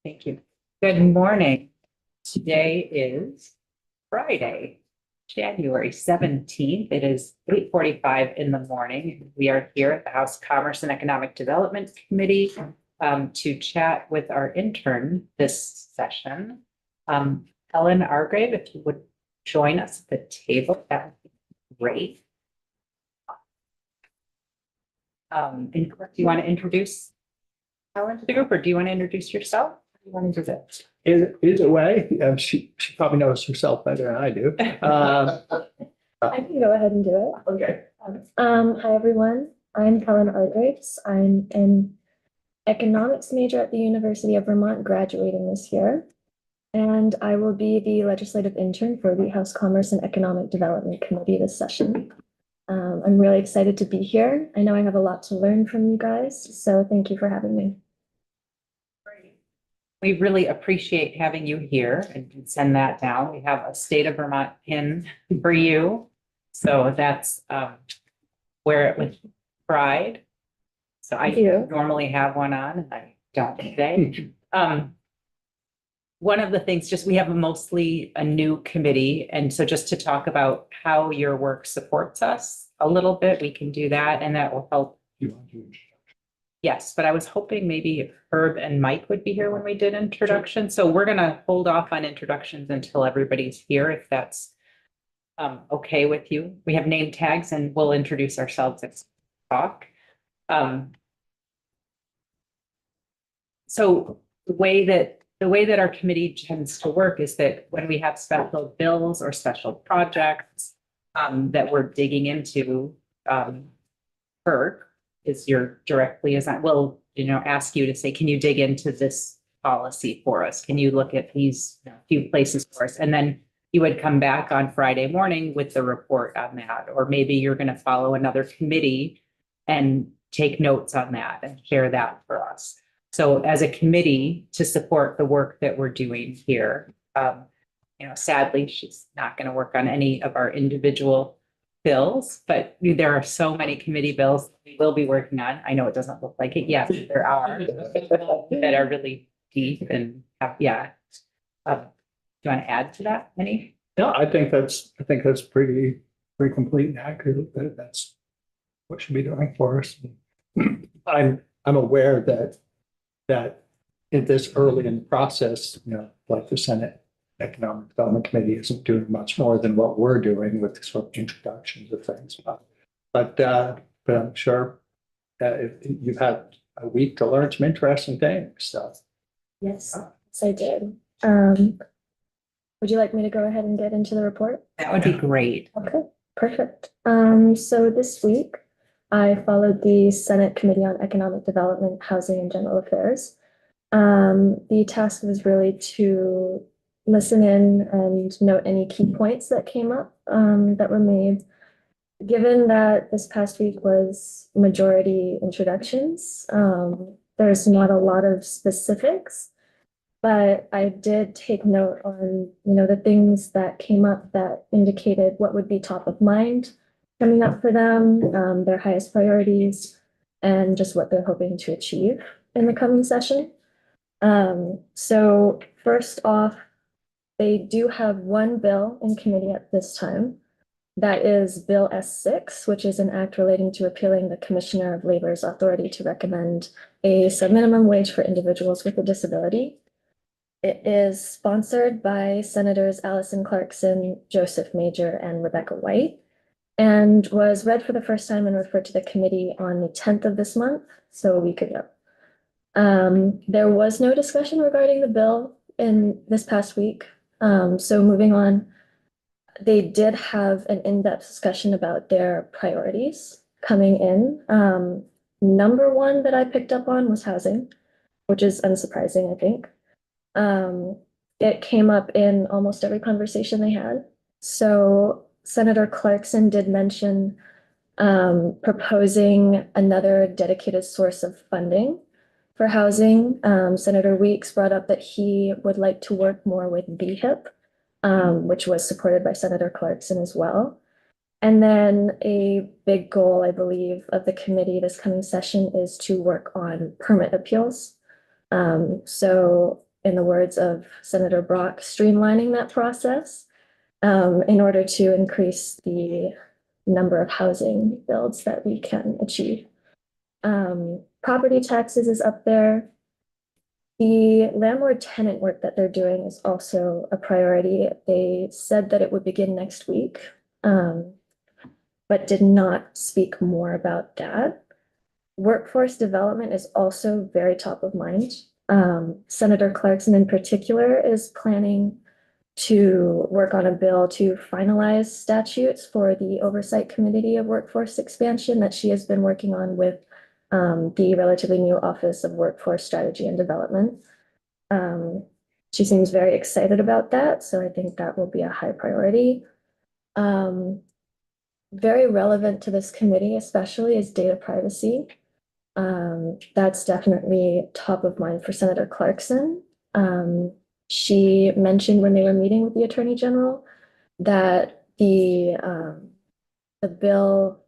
Thank you. Good morning. Today is Friday, January 17th. It is 8:45 in the morning. We are here at the House Commerce and Economic Development Committee to chat with our intern this session. Helen Argrave, if you would join us at the table, that would be great. Do you want to introduce Helen to the group, or do you want to introduce yourself? You want to do that? Either way, she probably knows herself better than I do. I can go ahead and do it. Okay. Hi, everyone. I'm Helen Argraves. I'm an economics major at the University of Vermont, graduating this year. And I will be the legislative intern for the House Commerce and Economic Development Committee this session. I'm really excited to be here. I know I have a lot to learn from you guys, so thank you for having me. We really appreciate having you here and can send that down. We have a state of Vermont pin for you. So that's wear it with pride. So I Thank you. normally have one on and I don't today. One of the things, just we have mostly a new committee. And so just to talk about how your work supports us a little bit, we can do that and that will help. Yes, but I was hoping maybe Herb and Mike would be here when we did introduction. So we're gonna hold off on introductions until everybody's here, if that's okay with you. We have name tags and we'll introduce ourselves and talk. So the way that our committee tends to work is that when we have special bills or special projects that we're digging into, Herb is your direct liaison. We'll, ask you to say, can you dig into this policy for us? Can you look at these few places for us? And then you would come back on Friday morning with the report on that, or maybe you're going to follow another committee and take notes on that and share that for us. So as a committee to support the work that we're doing here, sadly, she's not going to work on any of our individual bills, but there are so many committee bills we will be working on. I know it doesn't look like it yet, but there are that are really deep and do you want to add to that, Minnie? No, I think that's pretty complete and accurate. That's what should be doing for us. I'm aware that in this early in the process, like the Senate Economic Development Committee isn't doing much more than what we're doing with sort of introductions of things. But I'm sure if you've had a week to learn some interesting things. So. Yes, I did. Would you like me to go ahead and get into the report? That would be great. Okay, perfect. So this week, I followed the Senate Committee on Economic Development, Housing, and General Affairs. The task was really to listen in and note any key points that came up that were made. Given that this past week was majority introductions, there's not a lot of specifics, but I did take note on, the things that came up that indicated what would be top of mind coming up for them, their highest priorities, and just what they're hoping to achieve in the coming session. So first off, they do have one bill in committee at this time. That is Bill S6, which is an act relating to repealing the Commissioner of Labor's authority to recommend a subminimum wage for individuals with a disability. It is sponsored by Senators Allison Clarkson, Joseph Major, and Rebecca White, and was read for the first time and referred to the committee on the 10th of this month, so a week ago. There was no discussion regarding the bill in this past week. So moving on, they did have an in-depth discussion about their priorities coming in. Number one that I picked up on was housing, which is unsurprising, I think. It came up in almost every conversation they had. So Senator Clarkson did mention proposing another dedicated source of funding for housing. Senator Weeks brought up that he would like to work more with BHIP, which was supported by Senator Clarkson as well. And then a big goal, I believe, of the committee this coming session is to work on permit appeals. So in the words of Senator Brock, streamlining that process in order to increase the number of housing builds that we can achieve. Property taxes is up there. The landlord tenant work that they're doing is also a priority. They said that it would begin next week, but did not speak more about that. Workforce development is also very top of mind. Senator Clarkson in particular is planning to work on a bill to finalize statutes for the Oversight Committee of Workforce Expansion that she has been working on with the relatively new Office of Workforce Strategy and Development. She seems very excited about that, so I think that will be a high priority. Very relevant to this committee especially is data privacy. That's definitely top of mind for Senator Clarkson. She mentioned when they were meeting with the Attorney General that the bill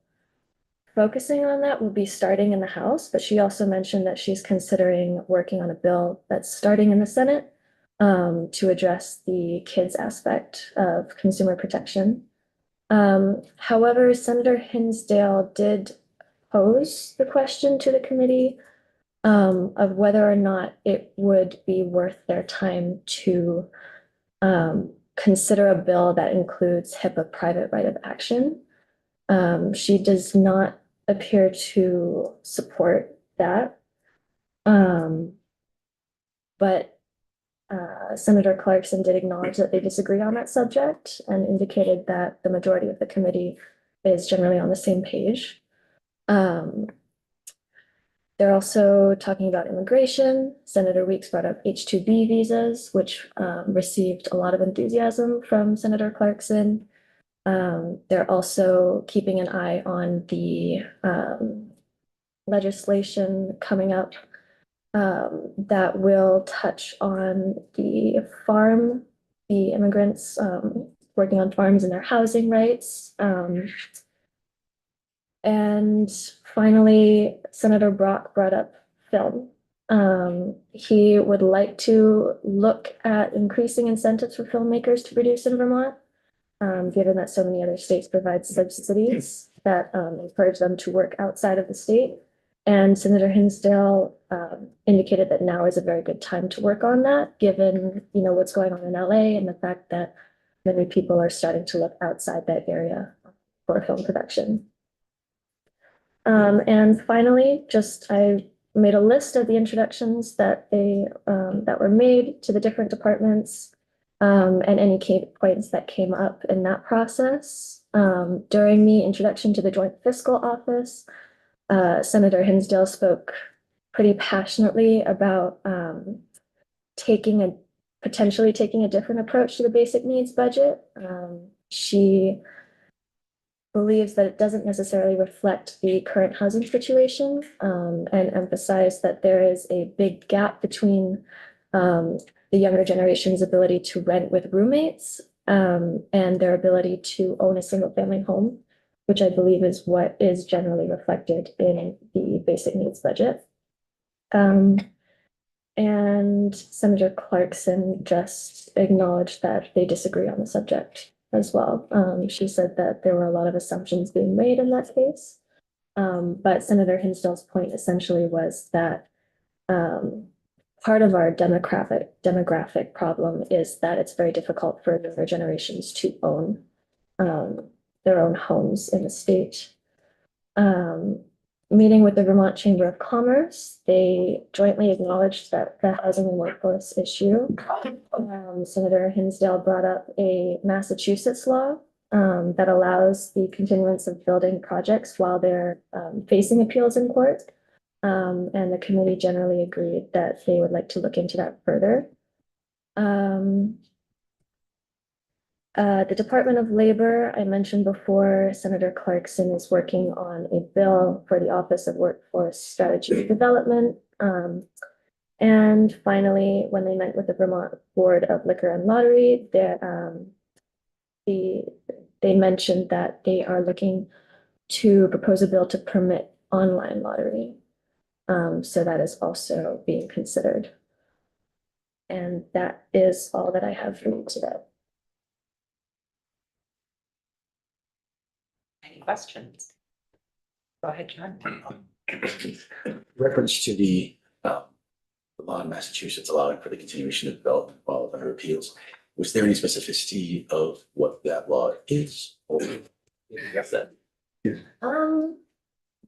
focusing on that will be starting in the House, but she also mentioned that she's considering working on a bill that's starting in the Senate to address the kids aspect of consumer protection. However, Senator Hinsdale did pose the question to the committee of whether or not it would be worth their time to consider a bill that includes HIPAA private right of action. She does not appear to support that. But Senator Clarkson did acknowledge that they disagree on that subject and indicated that the majority of the committee is generally on the same page. They're also talking about immigration. Senator Weeks brought up H-2B visas, which received a lot of enthusiasm from Senator Clarkson. They're also keeping an eye on the legislation coming up that will touch on the immigrants working on farms and their housing rights. And finally, Senator Brock brought up film. He would like to look at increasing incentives for filmmakers to produce in Vermont, given that so many other states provide subsidies that encourage them to work outside of the state. And Senator Hinsdale indicated that now is a very good time to work on that, given what's going on in LA and the fact that many people are starting to look outside that area for film production. And finally, I made a list of the introductions that were made to the different departments and any key points that came up in that process. During the introduction to the Joint Fiscal Office, Senator Hinsdale spoke pretty passionately about potentially taking a different approach to the basic needs budget. She believes that it doesn't necessarily reflect the current housing situation and emphasized that there is a big gap between the younger generation's ability to rent with roommates and their ability to own a single family home, which I believe is what is generally reflected in the basic needs budget. And Senator Clarkson just acknowledged that they disagree on the subject as well. She said that there were a lot of assumptions being made in that case. But Senator Hinsdale's point essentially was that part of our demographic problem is that it's very difficult for younger generations to own their own homes in the state. Meeting with the Vermont Chamber of Commerce, they jointly acknowledged that the housing and workforce issue. Senator Hinsdale brought up a Massachusetts law that allows the continuance of building projects while they're facing appeals in court. And the committee generally agreed that they would like to look into that further. The Department of Labor, I mentioned before, Senator Clarkson is working on a bill for the Office of Workforce Strategy and Development. And finally, when they met with the Vermont Board of Liquor and Lottery, they mentioned that they are looking to propose a bill to permit online lottery. So that is also being considered. And that is all that I have for you today. Any questions? Go ahead, John. Reference to the law in Massachusetts allowing for the continuation of development while under appeals. Was there any specificity of what that law is? Or yes, that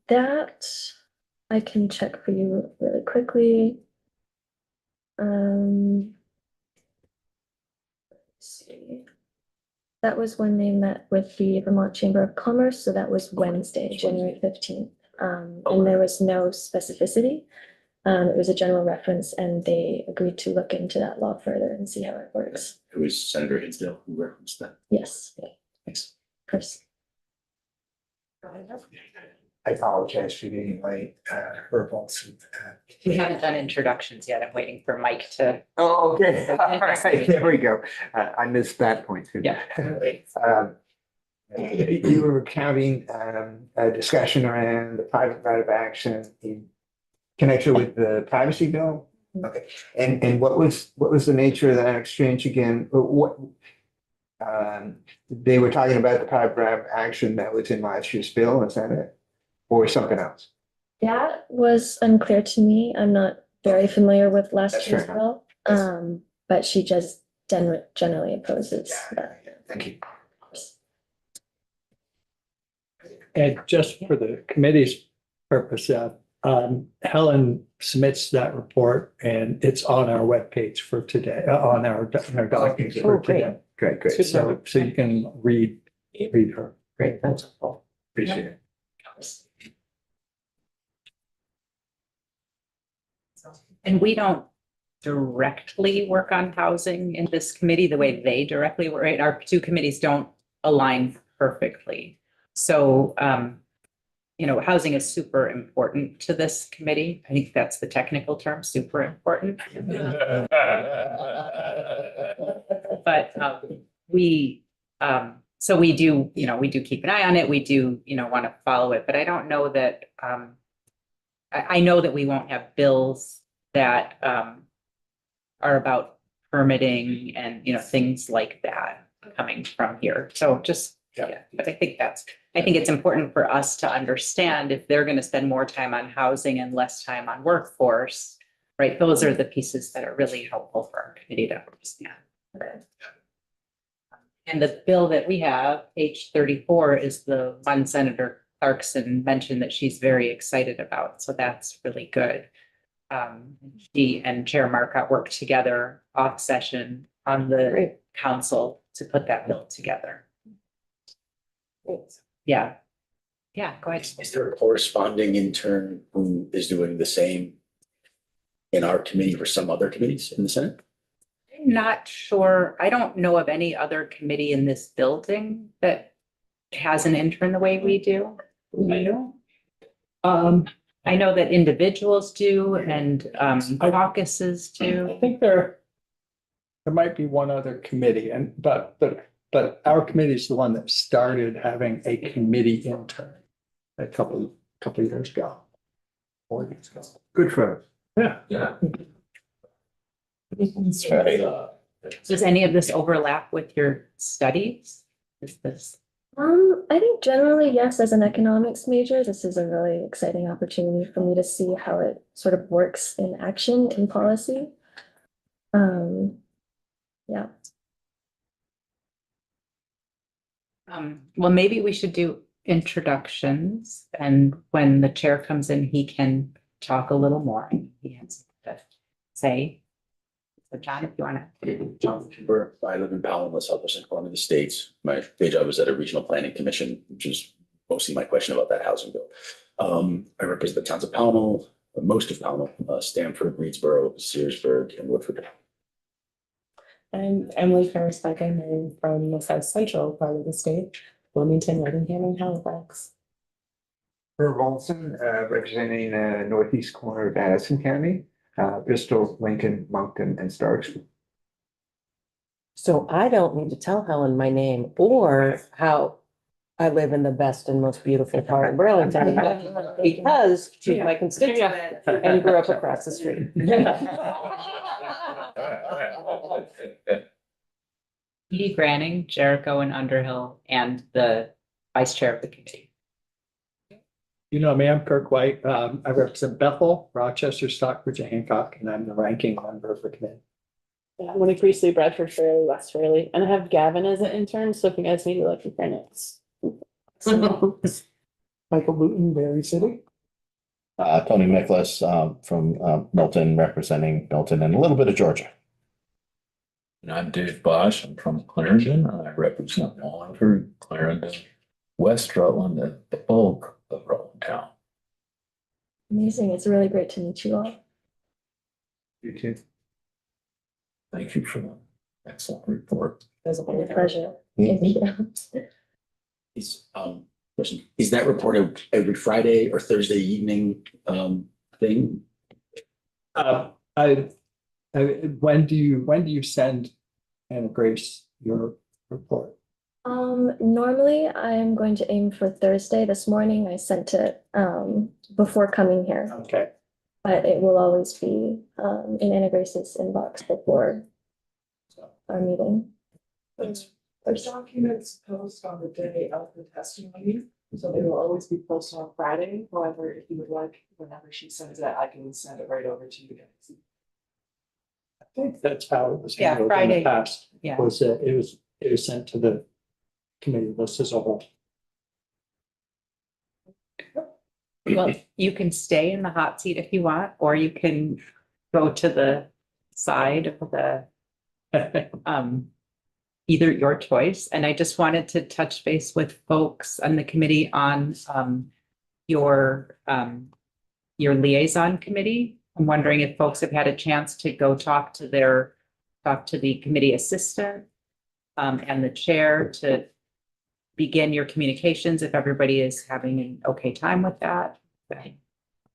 That I can check for you really quickly. Let's see. That was when they met with the Vermont Chamber of Commerce, so that was Wednesday, January 15th. And there was no specificity. It was a general reference and they agreed to look into that law further and see how it works. it was Senator Hinsdale who referenced that. Yes, Thanks. Chris. I apologize for being late, Herb Olson. We haven't done introductions yet. I'm waiting for Mike to. Oh, okay, all right, there we go. I missed that point too. Yeah. You were recounting a discussion around the private right of action in connection with the privacy bill. Okay, and what was the nature of that exchange again? What they were talking about the private right of action that was in last year's bill, is that it? Or something else? That was unclear to me. I'm not very familiar with last That's year's fair bill. But she just generally opposes that. Thank you. And just for the committee's purpose, Helen submits that report and it's on our webpage for today, on our documents for today. Great. So you can read her. Great, that's helpful. Appreciate it. And we don't directly work on housing in this committee the way they directly work, right? Our two committees don't align perfectly. So, housing is super important to this committee. I think that's the technical term, super important. But so we do keep an eye on it. We do, want to follow it, but I don't know that, I know that we won't have bills that are about permitting and, things like that coming from here. So just, but I think it's important for us to understand if they're going to spend more time on housing and less time on workforce, right? Those are the pieces that are really helpful for our committee to understand. Okay. And the bill that we have, H 34, is the one Senator Clarkson mentioned that she's very excited about. So that's really good. She and Chair Marcotte worked together off session on the council to put that bill together. Yeah. Yeah, go ahead. Is there a corresponding intern who is doing the same in our committee for some other committees in the Senate? I'm not sure. I don't know of any other committee in this building that has an intern the way we do. I know that individuals do and caucuses I do. think there might be one other committee but our committee is the one that started having a committee intern a couple years ago. 4 years ago. Good for us. Yeah. Does any of this overlap with your studies? Is this? I think generally, yes, as an economics major, this is a really exciting opportunity for me to see how it sort of works in action in policy. Yeah. Well, maybe we should do introductions, and when the chair comes in, he can talk a little more. He has to say. So John, if you want to. John Kimber, I live in Powell, in the southwestern corner of the states. My day job is at a regional planning commission, which is mostly my question about that housing bill. I represent the towns of Pownell, most of Pownell, Stamford, Reedsboro, Searsburg, and Woodford. I'm Emily Ferris Beckham. I'm from the south central part of the state, Wilmington, Reddingham, and Halifax. Herb Olson, representing northeast corner of Addison County, Bristol, Lincoln, Moncton, and Starks. So I don't need to tell Helen my name or how I live in the best and most beautiful part of Burlington because she's my constituent and grew up across the street. Edie Granning, Jericho and Underhill, and the vice chair of the committee. You know me, I'm Kirk White. I represent Bethel, Rochester, Stockbridge, and Hancock, and I'm the ranking member of the committee. Yeah, Winnie Priestley, Bradford Fairleigh, West Fairleigh, and I have Gavin as an intern, so if you guys need to look for notes. Michael Luton, Berry City. Tony Nicholas, from Milton, representing Milton and a little bit of Georgia. And I'm Dave Bosch. I'm from Clarendon. I represent Wallingford, Clarendon, West Rutland, and the bulk of Rutland Town. Amazing. It's really great to meet you all. You too. Thank you for the excellent report. It's a pleasure. Thank you. Question, is that reported every Friday or Thursday evening, thing? When do you send Anna Grace your report? Normally I am going to aim for Thursday. This morning I sent it before coming here, Okay. but it will always be in Anna Grace's inbox before our meeting. The documents post on the day of the testimony, so they will always be posted on Friday. However, if you would like, whenever she sends it, I can send it right over to you guys. I think that's how it was Yeah, handled in Friday. the past. Yeah. Was that it was sent to the committee list as a whole. Well, you can stay in the hot seat if you want, or you can go to the side of the, either your choice. And I just wanted to touch base with folks on the committee on, your liaison committee. I'm wondering if folks have had a chance to go talk to the committee assistant, and the chair to begin your communications if everybody is having an okay time with that. A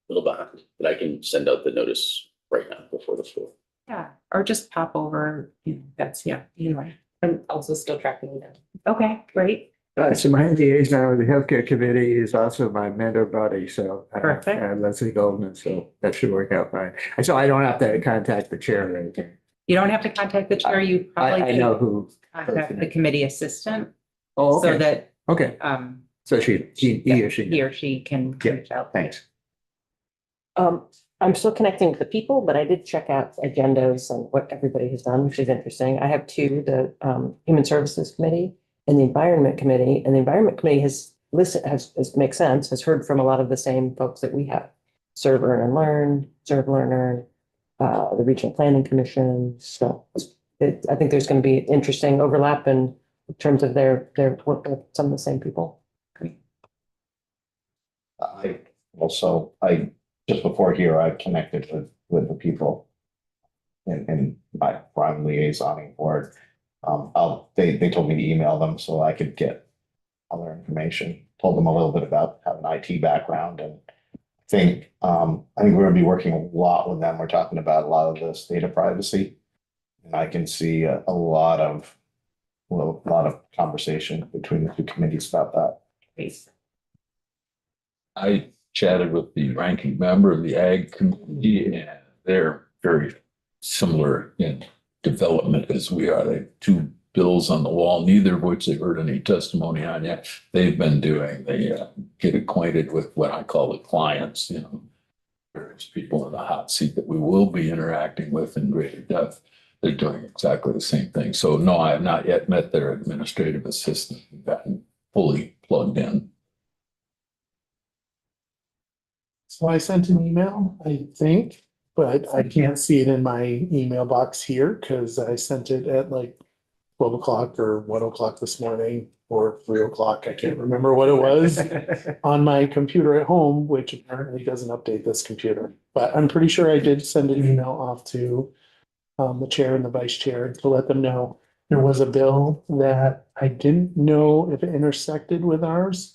little behind, but I can send out the notice right now before the floor. Yeah, or just pop over, that's, yeah, either way. I'm also still tracking them. Okay, great. So my liaison with the healthcare committee is also my mentor buddy, so. Perfect. Leslie Goldman, so that should work out fine. So I don't have to contact the chair or anything. You don't have to contact the chair, you probably. I know who. Contact the committee assistant, Oh, so okay, that, okay, so he or she. he or she can Yeah, reach out. Thanks. I'm still connecting with the people, but I did check out agendas and what everybody has done, which is interesting. I have two, the Human Services Committee and the Environment Committee. And the Environment Committee has listened, makes sense, has heard from a lot of the same folks that we have. Serve, Earn and Learn, Serve, Learn, Earn, the Regional Planning Commission. So I think there's going to be interesting overlap in terms of their work with some of the same people. I just before here, I connected with the people in my prime liaisoning board. They told me to email them so I could get other information. Told them a little bit about having an IT background, and I think we're going to be working a lot with them. We're talking about a lot of this data privacy, and I can see a lot of conversation between the two committees about that. Great. I chatted with the ranking member of the Ag Committee, and they're very similar in development as we are. They have two bills on the wall, neither of which they've heard any testimony on yet. They've been doing, they get acquainted with what I call the clients, various people in the hot seat that we will be interacting with in greater depth. They're doing exactly the same thing. So no, I have not yet met their administrative assistant and gotten fully plugged in. So I sent an email, I think, but I can't see it in my email box here because I sent it at like 12 o'clock or 1 o'clock this morning or 3 o'clock. I can't remember what it was on my computer at home, which apparently doesn't update this computer. But I'm pretty sure I did send an email off to the chair and the vice chair to let them know there was a bill that I didn't know if it intersected with ours.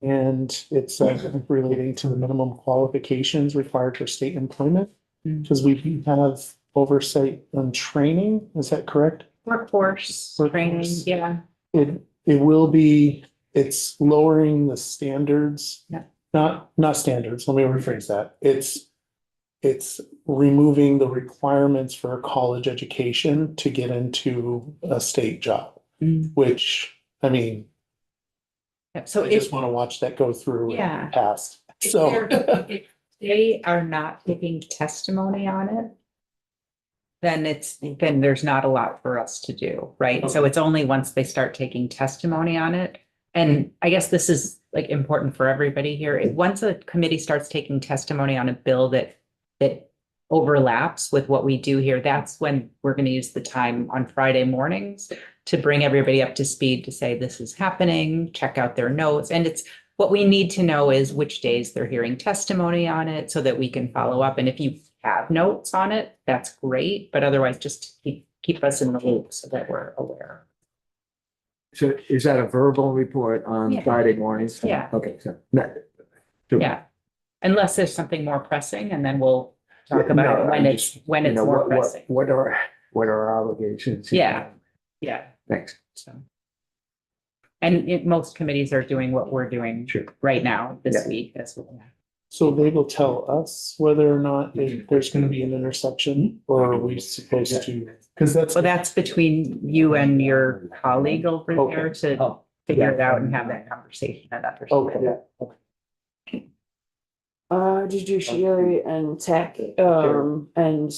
And it's relating to the minimum qualifications required for state employment. Because we have oversight on training, is that correct? Workforce training, yeah. It will be it's lowering the standards. Yeah. Not standards, let me rephrase that. It's removing the requirements for a college education to get into a state job, Mm. which, I mean, Yeah, so I if, just want to watch that go through Yeah. and pass. if So. if they are not taking testimony on it, then there's not a lot for us to do, right? So it's only once they start taking testimony on it. And I guess this is like important for everybody here. Once a committee starts taking testimony on a bill that overlaps with what we do here, that's when we're going to use the time on Friday mornings to bring everybody up to speed to say this is happening, check out their notes. And it's what we need to know is which days they're hearing testimony on it so that we can follow up. And if you have notes on it, that's great. But otherwise, just keep us in the loop so that we're aware. So is that a verbal report on Yeah. Friday mornings? Yeah. Okay, so. not- Yeah. Unless there's something more pressing, and then we'll talk Yeah, about it no, when I'm it's just, when you it's know, more what pressing. are our obligations? Yeah. Yeah. Thanks. So. And most committees are doing what we're doing Sure. right now this Yeah. week as well. So they will tell us whether or not there's gonna be an intersection, or are we supposed to? Because that's. So that's between you and your colleague over Okay. there to figure it out and have that conversation and understand. Okay. Judiciary and tech, and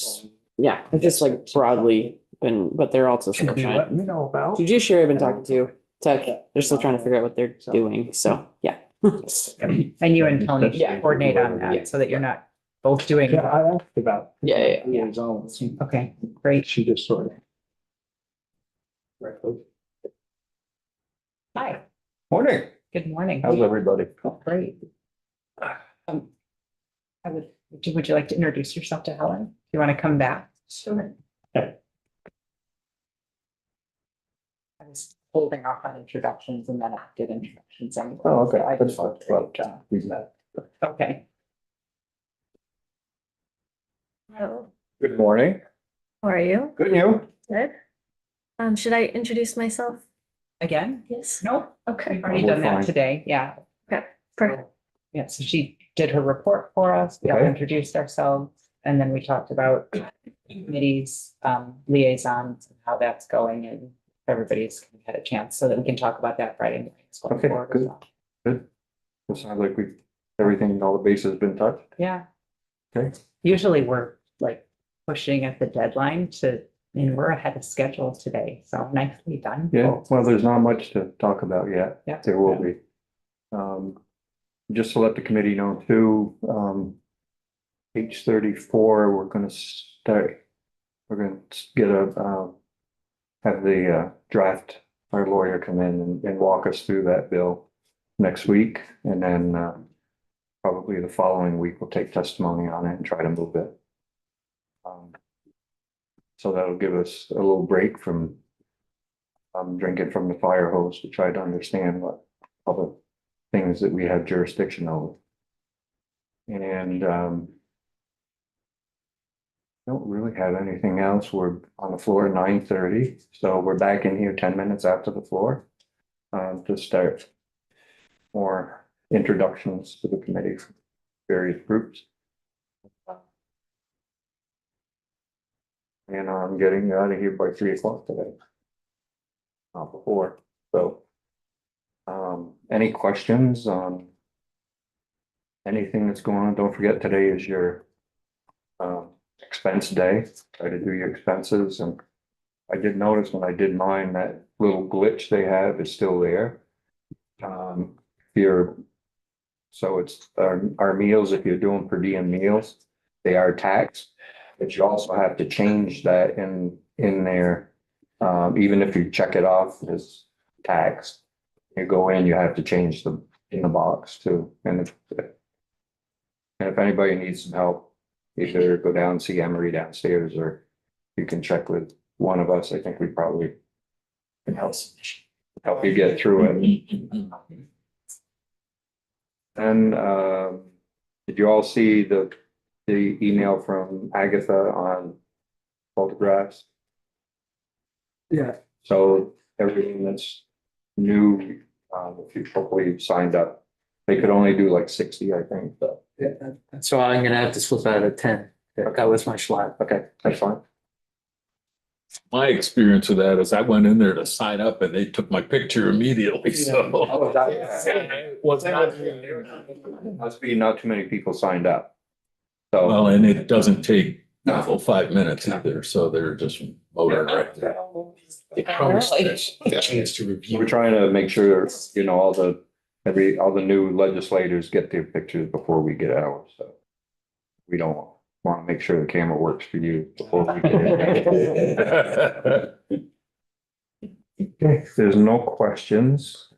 yeah, just like broadly, but they're also still trying. Let me know about. Judiciary I've been talking to, tech, they're still trying to figure out what they're doing, so, yeah. And you and Tony Yeah. should coordinate on Yeah. that so that you're not both doing. Yeah, I asked about. Yeah. Liaisons. Okay, great. She just sort of. Hi, Morning. good morning. How's everybody? Oh, great. Would you like to introduce yourself to Helen? Do you want to come back? Sure. Okay. I was holding off on introductions and then I did introductions anyway. Oh, okay, I that's fine. Well, just- Okay, Hello, Good morning. how are you? Good, and you? Good. Should I introduce myself? again? Yes. No, Okay. we've already We're done that fine. today, yeah. Perfect. Yeah, so she did her report for us, we all Okay. introduced ourselves, and then we talked about committees, liaisons, and how that's going, and everybody's had a chance, so that we can talk about that Friday night. going Okay, forward as good. well. Good. It sounds like everything, all the bases have been touched. Yeah. Okay. Usually we're like pushing at the deadline and we're ahead of schedule today, so nicely done. Yeah, well, there's not much to talk about yet. Yeah. There will be. Just to let the committee know too, page 34, we're gonna get have the draft, our lawyer come in and walk us through that bill next week, and then probably the following week, we'll take testimony on it and try to move it. So that'll give us a little break from drinking from the fire hose to try to understand what other things that we have jurisdiction over. And don't really have anything else. We're on the floor at 9:30, so we're back in here 10 minutes after the floor to start more introductions to the committee from various groups. And I'm getting out of here by 3 o'clock today. Not before, so. Any questions on anything that's going on? Don't forget, today is your expense day. Try to do your expenses, and I did notice when I did mine, that little glitch they have is still there. So it's our meals, if you're doing per diem meals, they are taxed. But you also have to change that in there, even if you check it off as taxed. You go in, you have to change them in the box too, and if anybody needs some help, either go down and see Emery downstairs, or you can check with one of us. I think we probably can help you get through it. And did you all see the email from Agatha on photographs? Yeah. So everything that's new Hopefully you signed up. They could only do like 60, I think, so. So I'm gonna have to slip out of 10. That was my slide. Okay, that's fine. My experience with that is I went in there to sign up and they took my picture immediately, so. Oh, Was not- Must be not too many people signed up. Well, So, and it doesn't take a full 5 minutes either, so they're just motoring right there. Chance to review. we're trying to make sure, all the new legislators get their pictures before we get ours, so. We don't want to make sure the camera works for you before we get it. Okay, if there's no questions,